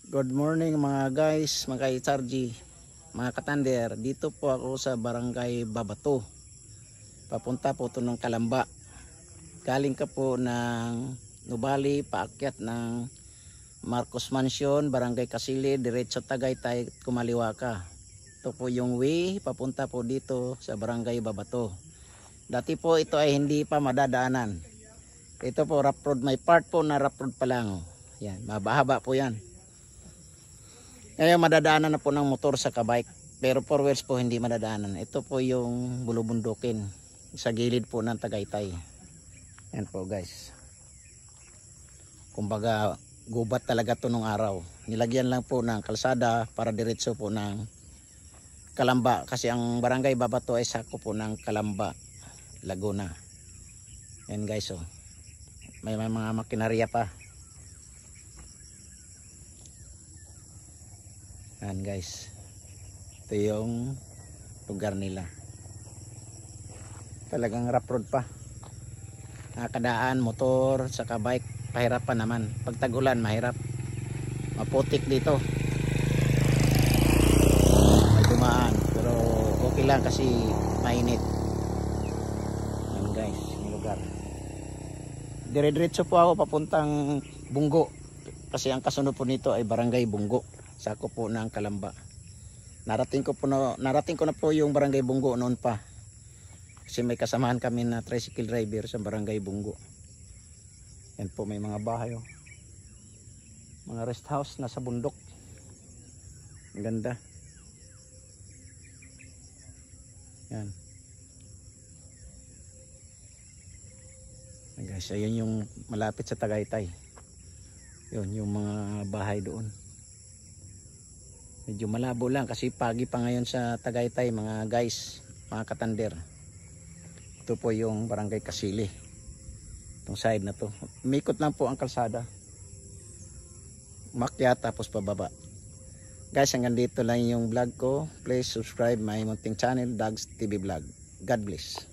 Good morning mga guys, mga ka-HRG, mga katander. Dito po ako sa Barangay Babato. Papunta po ito ng Kalamba. Galing ka po ng Nubali, paakyat ng Marcos Mansion, Barangay Kasili, diretso Tagaytay, kumaliwa ka. Ito po yung way, papunta po dito sa Barangay Babato. Dati po ito ay hindi pa madadaanan. Ito po rough road, may part po na rough road pa lang. Yan, mabahaba po yan. Ngayon madadaanan na po ng motor sa kabike, pero 4 wheels po hindi madadaanan. Ito po yung bulubundukin sa gilid po ng Tagaytay. Yan po guys. Kumbaga gubat talaga to nung araw. Nilagyan lang po ng kalsada para diretso po ng Kalamba. Kasi ang Barangay Babato ay sako po ng Kalamba, Laguna. Yan guys oh. May mga makinarya pa. Yan guys, ito yung lugar nila. Talagang rough road pa. Nakakadaan, motor, saka bike, pahirap pa naman. Pag tagulan, mahirap. Maputik dito. May dumaan, pero okay lang kasi mainit. Yan guys, yung lugar. Dire-diretso po ako papuntang Bunggo. Kasi ang kasunod po nito ay Barangay Bunggo. Sako po ng Kalamba. Narating ko na po yung Barangay Bunggo noon pa. Kasi may kasamahan kami na tricycle driver sa Barangay Bunggo. Yan po, may mga bahay oh. Mga rest house nasa bundok. Ang ganda. Yan. Guys, ayun yung malapit sa Tagaytay. Yun yung mga bahay doon. Medyo malabo lang kasi pagi pa ngayon sa Tagaytay mga guys, mga katander. Ito po yung Barangay Kasili. Itong side na to. Umikot lang po ang kalsada. Umakyat tapos pababa. Guys, hanggang dito lang yung vlog ko. Please subscribe my munting channel, Dogs TV Vlog. God bless.